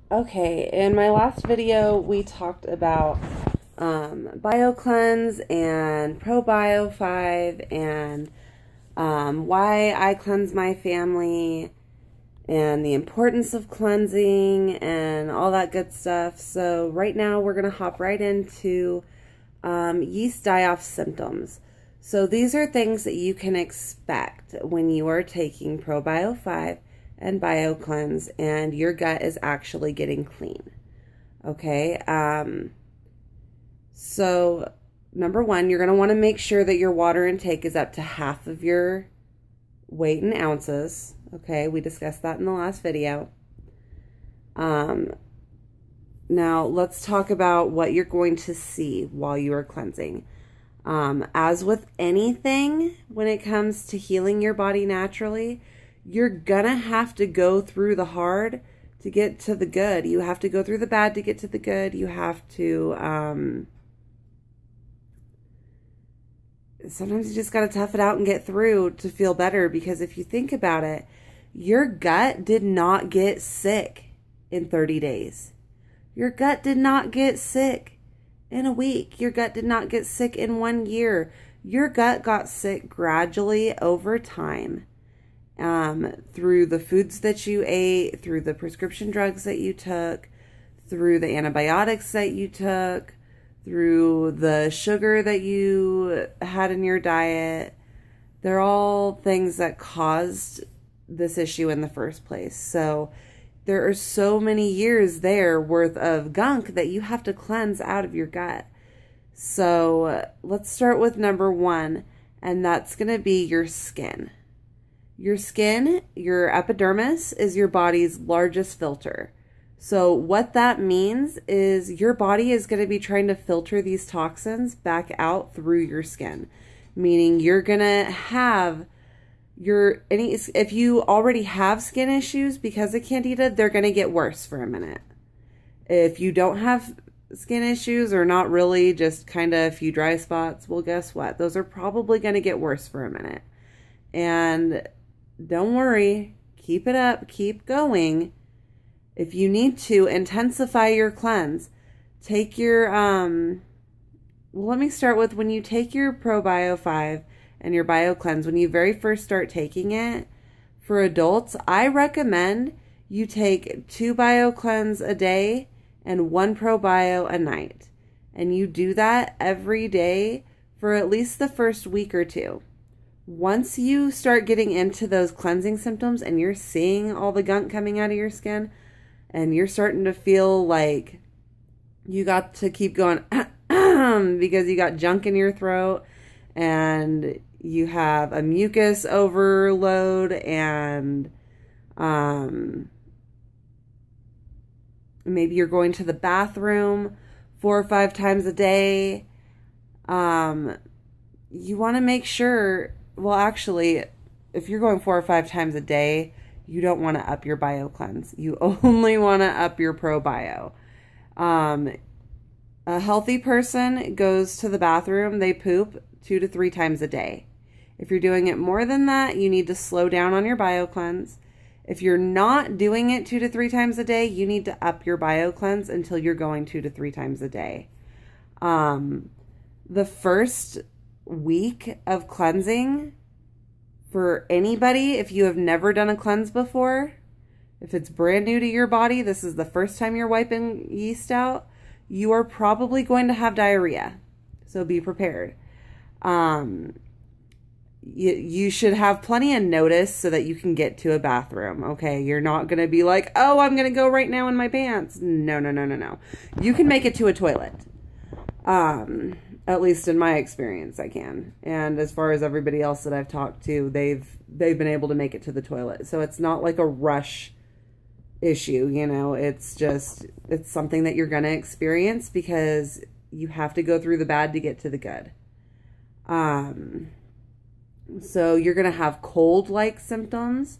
Okay, in my last video, we talked about BioCleanse and ProBio5 and why I cleanse my family and the importance of cleansing and all that good stuff. So right now, we're going to hop right into yeast die-off symptoms. So these are things that you can expect when you are taking ProBio5 and BioCleanse and your gut is actually getting clean. Okay, so number one, you're going to want to make sure that your water intake is up to half of your weight in ounces. Okay, we discussed that in the last video. Now let's talk about what you're going to see while you are cleansing. As with anything, when it comes to healing your body naturally, you're gonna have to go through the hard to get to the good. You have to go through the bad to get to the good. You have to, sometimes you just gotta tough it out and get through to feel better, because if you think about it, your gut did not get sick in 30 days. Your gut did not get sick in a week. Your gut did not get sick in 1 year. Your gut got sick gradually over time. Through the foods that you ate, through the prescription drugs that you took, through the antibiotics that you took, through the sugar that you had in your diet. They're all things that caused this issue in the first place. So there are so many years there worth of gunk that you have to cleanse out of your gut. So let's start with number one, and that's going to be your skin. Your skin, your epidermis, is your body's largest filter. So what that means is your body is going to be trying to filter these toxins back out through your skin. Meaning you're going to have if you already have skin issues because of Candida, they're going to get worse for a minute. If you don't have skin issues or not really, just kind of a few dry spots, well, guess what? Those are probably going to get worse for a minute. And don't worry, keep it up, keep going. If you need to intensify your cleanse, take your, well, let me start with when you take your ProBio5 and your BioCleanse, when you very first start taking it, for adults, I recommend you take 2 BioCleanse a day and 1 ProBio a night. And you do that every day for at least the first week or two. Once you start getting into those cleansing symptoms and you're seeing all the gunk coming out of your skin and you're starting to feel like you got to keep going because you got junk in your throat and you have a mucus overload and maybe you're going to the bathroom 4 or 5 times a day, you want to make sure. Well, actually, if you're going 4 or 5 times a day, you don't want to up your BioCleanse. You only want to up your ProBio. A healthy person goes to the bathroom, they poop 2 to 3 times a day. If you're doing it more than that, you need to slow down on your BioCleanse. If you're not doing it 2 to 3 times a day, you need to up your BioCleanse until you're going 2 to 3 times a day. The first week of cleansing for anybody, if you have never done a cleanse before, if it's brand new to your body, this is the first time you're wiping yeast out, you are probably going to have diarrhea. So be prepared. You should have plenty of notice so that you can get to a bathroom. Okay, you're not going to be like, oh, I'm going to go right now in my pants. No, no, no, no, no. You can make it to a toilet. At least in my experience, I can. And as far as everybody else that I've talked to, they've been able to make it to the toilet. So it's not like a rush issue, you know. It's just, it's something that you're going to experience because you have to go through the bad to get to the good. So you're going to have cold-like symptoms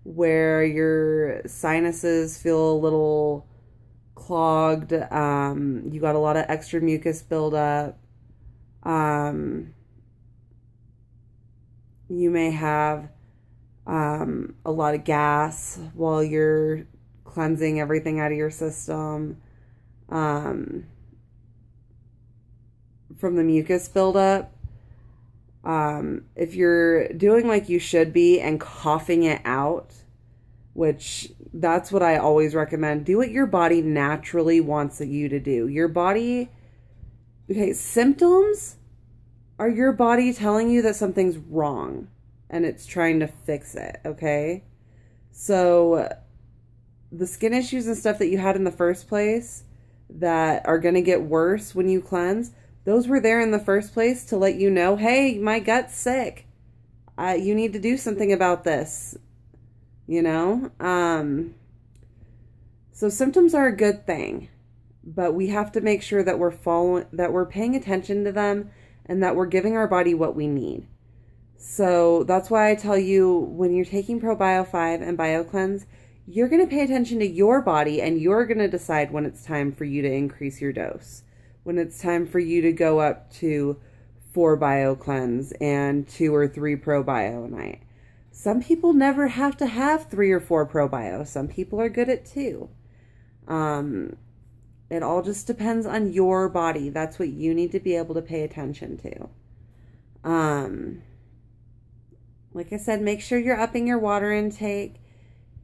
where your sinuses feel a little clogged. You got a lot of extra mucus buildup. You may have a lot of gas while you're cleansing everything out of your system from the mucus buildup. If you're doing like you should be and coughing it out, which that's what I always recommend, do what your body naturally wants you to do. Your body, okay, symptoms are your body telling you that something's wrong and it's trying to fix it, okay? So the skin issues and stuff that you had in the first place that are going to get worse when you cleanse, those were there in the first place to let you know, hey, my gut's sick. You need to do something about this, you know? So symptoms are a good thing, but we have to make sure that we're paying attention to them and that we're giving our body what we need. So that's why I tell you, when you're taking ProBio 5 and BioCleanse, you're going to pay attention to your body and you're going to decide when it's time for you to increase your dose. When it's time for you to go up to 4 BioCleanse and 2 or 3 ProBio a night. Some people never have to have 3 or 4 ProBio. Some people are good at 2. It all just depends on your body. That's what you need to be able to pay attention to. Like I said, make sure you're upping your water intake.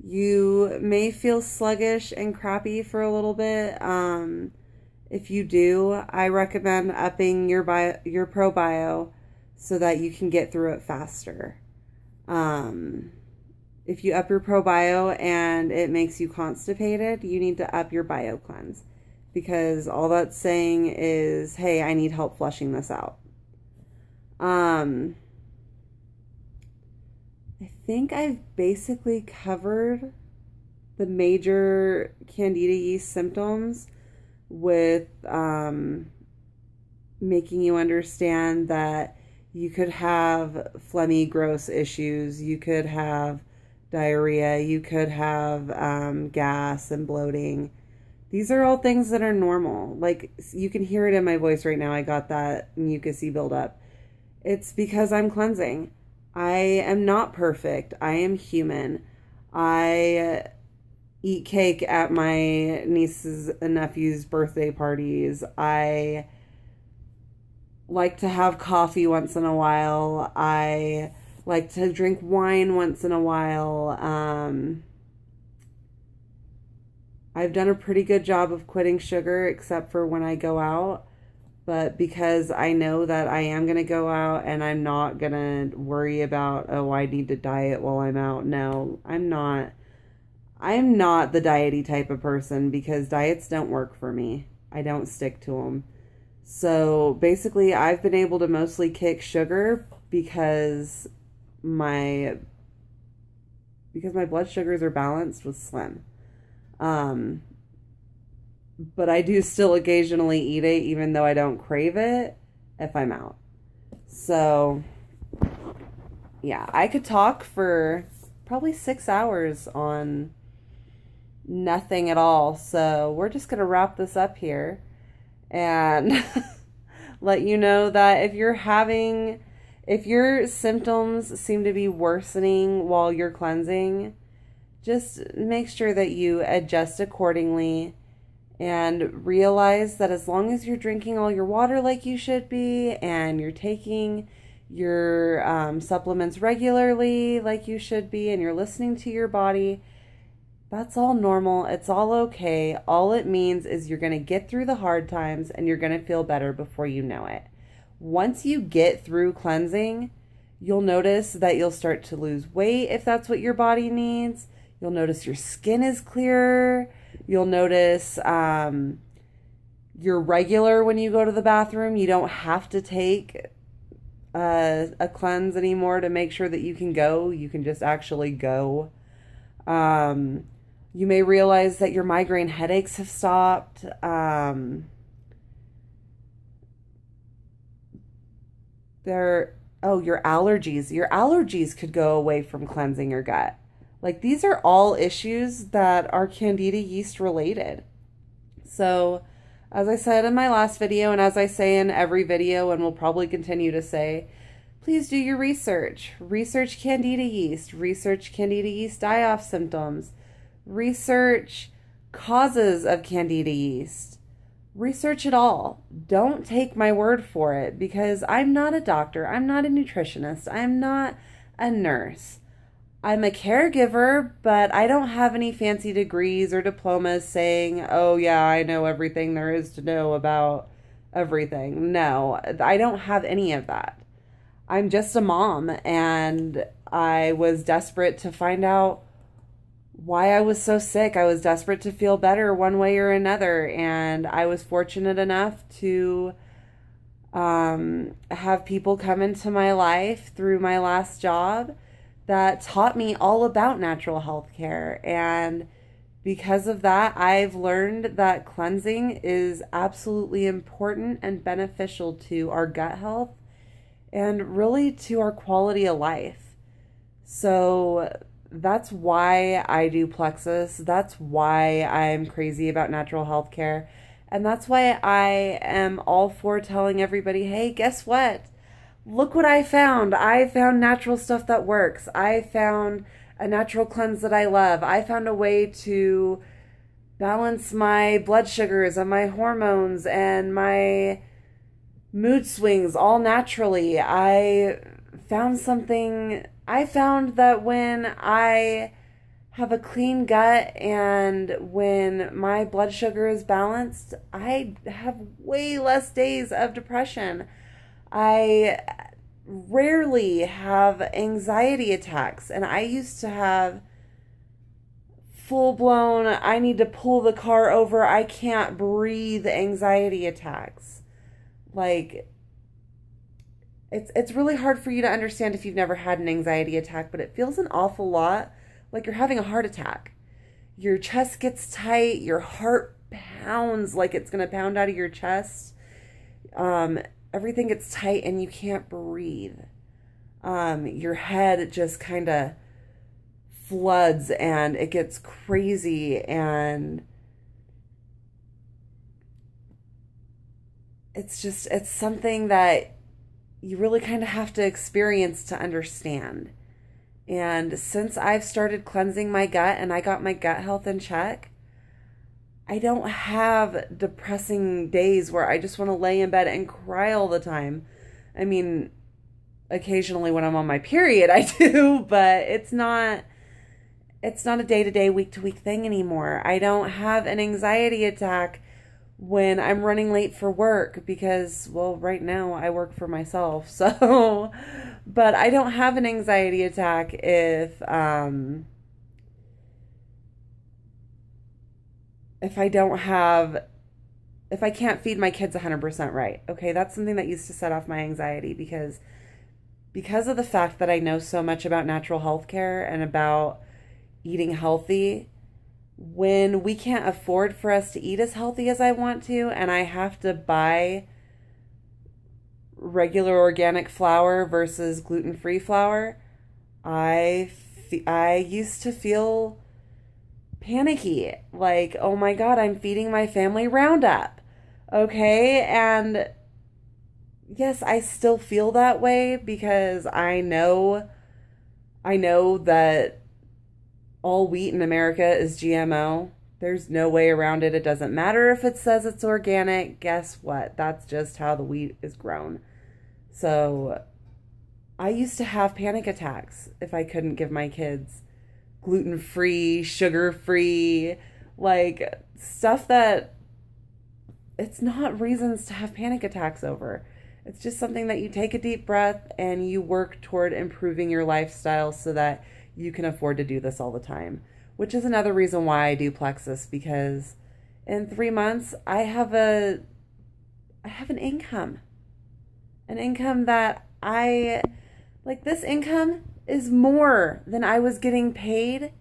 You may feel sluggish and crappy for a little bit. If you do, I recommend upping your ProBio so that you can get through it faster. If you up your ProBio and it makes you constipated, you need to up your BioCleanse, because all that's saying is, hey, I need help flushing this out. I think I've basically covered the major Candida yeast symptoms with making you understand that you could have phlegmy, gross issues, you could have diarrhea, you could have gas and bloating. These are all things that are normal. Like, you can hear it in my voice right now. I got that mucusy buildup. It's because I'm cleansing. I am not perfect. I am human. I eat cake at my nieces and nephews' birthday parties. I like to have coffee once in a while. I like to drink wine once in a while. I've done a pretty good job of quitting sugar, except for when I go out. But because I know that I am going to go out and I'm not going to worry about, oh, I need to diet while I'm out. No, I'm not. I'm not the diety type of person, because diets don't work for me. I don't stick to them. So basically, I've been able to mostly kick sugar because my blood sugars are balanced with Slim. But I do still occasionally eat it, even though I don't crave it, if I'm out. So, yeah, I could talk for probably 6 hours on nothing at all. So we're just going to wrap this up here and let you know that if your symptoms seem to be worsening while you're cleansing, just make sure that you adjust accordingly. And realize that as long as you're drinking all your water like you should be, and you're taking your supplements regularly like you should be, and you're listening to your body, that's all normal. It's all okay. All it means is you're going to get through the hard times and you're going to feel better before you know it. Once you get through cleansing, you'll notice that you'll start to lose weight if that's what your body needs. You'll notice your skin is clearer. You'll notice you're regular when you go to the bathroom. You don't have to take a cleanse anymore to make sure that you can go. You can just actually go. You may realize that your migraine headaches have stopped. Your allergies. Your allergies could go away from cleansing your gut. Like, these are all issues that are Candida yeast related. So, as I said in my last video, and as I say in every video, and will probably continue to say, please do your research. Research Candida yeast. Research Candida yeast die-off symptoms. Research causes of Candida yeast. Research it all. Don't take my word for it, because I'm not a doctor. I'm not a nutritionist. I'm not a nurse. I'm a caregiver, but I don't have any fancy degrees or diplomas saying, oh yeah, I know everything there is to know about everything. No, I don't have any of that. I'm just a mom, and I was desperate to find out why I was so sick. I was desperate to feel better one way or another, and I was fortunate enough to have people come into my life through my last job that taught me all about natural health care. And because of that, I've learned that cleansing is absolutely important and beneficial to our gut health and really to our quality of life. So that's why I do Plexus. That's why I'm crazy about natural health care. And that's why I am all for telling everybody, hey, guess what? Look what I found. I found natural stuff that works. I found a natural cleanse that I love. I found a way to balance my blood sugars and my hormones and my mood swings all naturally. I found that when I have a clean gut and when my blood sugar is balanced, I have way less days of depression. I rarely have anxiety attacks, and I used to have full-blown, I need to pull the car over, I can't breathe anxiety attacks. Like, it's really hard for you to understand if you've never had an anxiety attack, but it feels an awful lot like you're having a heart attack. Your chest gets tight, your heart pounds like it's going to pound out of your chest. Everything gets tight and you can't breathe. Your head just kind of floods and it gets crazy, and it's something that you really kind of have to experience to understand. And since I've started cleansing my gut and I got my gut health in check, I don't have depressing days where I just want to lay in bed and cry all the time. I mean, occasionally when I'm on my period, I do, but it's not a day-to-day, week-to-week thing anymore. I don't have an anxiety attack when I'm running late for work because, well, right now I work for myself. So, but I don't have an anxiety attack if I can't feed my kids 100% right. Okay, that's something that used to set off my anxiety because of the fact that I know so much about natural health care and about eating healthy. When we can't afford for us to eat as healthy as I want to, and I have to buy regular organic flour versus gluten-free flour, I used to feel panicky, like, oh my God, I'm feeding my family Roundup. Okay, and yes, I still feel that way because I know that all wheat in America is GMO. There's no way around it. It doesn't matter if it says it's organic. Guess what? That's just how the wheat is grown. So I used to have panic attacks if I couldn't give my kids gluten-free, sugar-free, like stuff that it's not reasons to have panic attacks over. It's just something that you take a deep breath and you work toward improving your lifestyle so that you can afford to do this all the time, which is another reason why I do Plexus, because in 3 months I have an income that this income is more than I was getting paid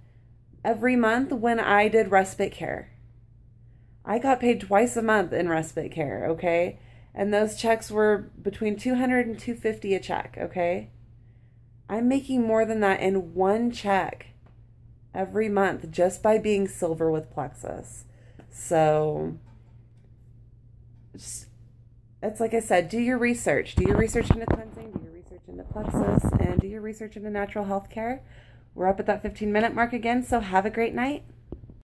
every month when I did respite care. I got paid twice a month in respite care, okay? And those checks were between $200 and $250 a check, okay? I'm making more than that in one check every month just by being silver with Plexus. So it's like I said, do your research. Do your research into cleansing, do your research into Plexus, and do your research into natural health care. We're up at that 15-minute mark again, so have a great night.